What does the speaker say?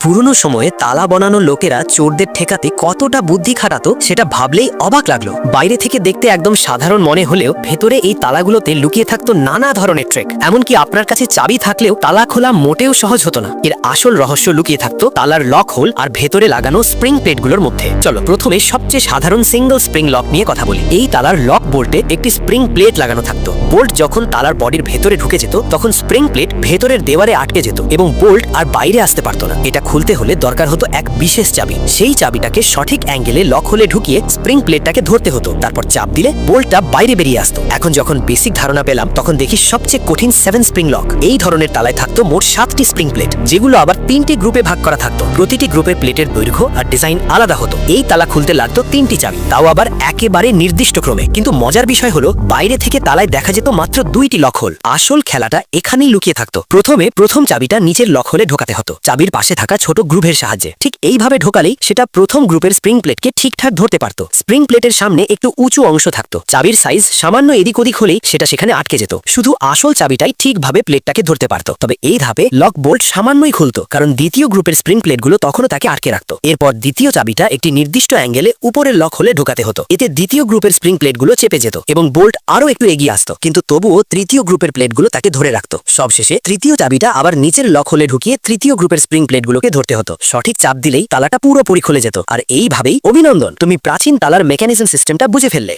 পুরনো সময়ে তালা বানানো লোকেরা চোরদের ঠেকাতে কতটা বুদ্ধি খাটাতো সেটা ভাবলেই অবাক লাগলো। বাইরে থেকে দেখতে একদম সাধারণ মনে হলেও ভেতরে এই তালাগুলোতে লুকিয়ে থাকতো নানা ধরনের ট্রিক। এমনকি আপনার কাছে চাবি থাকলেও তালা খোলা মোটেও সহজ হতো না। এর আসল রহস্য লুকিয়ে থাকতো তালার লক হোল আর ভেতরে লাগানো স্প্রিং প্লেটগুলোর মধ্যে। চলো প্রথমে সবচেয়ে সাধারণ সিঙ্গল স্প্রিং লক নিয়ে কথা বলি। এই তালার লক বোল্টে একটি স্প্রিং প্লেট লাগানো থাকতো। বোল্ট যখন তালার বডির ভেতরে ঢুকে যেত তখন স্প্রিং প্লেট ভেতরের দেওয়ালে আটকে যেত এবং বোল্ট আর বাইরে আসতে পারতো না। এটা খুলতে হলে দরকার হতো এক বিশেষ চাবি। সেই চাবিটাকে সঠিক অ্যাঙ্গেলে লক হোলে ঢুকিয়ে স্প্রিং প্লেটটাকে ধরতে হতো। তারপর চাপ দিলে বোল্টটা বাইরে বেরিয়ে আসতো। এখন যখন বেসিক ধারণা পেলাম তখন দেখি সবচেয়ে কঠিন 7 স্প্রিং লক। এই ধরনের তালায় থাকতো মোট 7টি স্প্রিং প্লেট, যেগুলো আবার 3টি গ্রুপে ভাগ করা থাকতো। প্রতিটি গ্রুপের প্লেটের দৈর্ঘ্য আর ডিজাইন আলাদা হতো। এই তালা খুলতে লাগতো 3টি চাবি, তাও আবার একেবারে নির্দিষ্ট ক্রমে। কিন্তু মজার বিষয় হলো বাইরে থেকে তালায় দেখা যেত মাত্র 2টি লক হোল। আসল খেলাটা এখানেই লুকিয়ে থাকতো। প্রথমে প্রথম চাবিটা নিচের লক হোলে ঢোকাতে হতো চাবির পাশে থাকা ছোট গ্রুপের সাহায্যে। ঠিক এইভাবে ঢোকালেই সেটা প্রথম গ্রুপের স্প্রিং প্লেটকে ঠিকঠাক ধরতে পারত। স্প্রিং প্লেটের সামনে একটু উঁচু অংশ থাকতো। চাবির সাইজ সামান্য এদিক ওদিক হলেই সেটা সেখানে আটকে যেত। শুধু আসল চাবিটাই ঠিকভাবে প্লেটটাকে ধরতে পারত। তবে এই ধাপে লক বোল্ট সামান্যই খুলতো, কারণ দ্বিতীয় গ্রুপের স্প্রিং প্লেটগুলো তখনও তাকে আটকে রাখত। এরপর দ্বিতীয় চাবিটা একটি নির্দিষ্ট অ্যাঙ্গেলে উপরের লক হোলে ঢোকাতে হতো। এতে দ্বিতীয় গ্রুপের স্প্রিং প্লেটগুলো চেপে যেত এবং বোল্ট আরো একটু এগিয়ে আসতো, কিন্তু তবুও তৃতীয় গ্রুপের প্লেটগুলো তাকে ধরে রাখত। সবশেষে তৃতীয় চাবিটা আবার নিচের লক হোলে ঢুকিয়ে তৃতীয় গ্রুপের স্প্রিং প্লেটগুলোকে ধরতে হতো। সঠিক চাপ দিলেই তালাটা পুরোপুরি খুলে যেত। আর এইভাবেই অভিনন্দন, তুমি প্রাচীন তালার মেকানিজম সিস্টেমটা বুঝে ফেললে।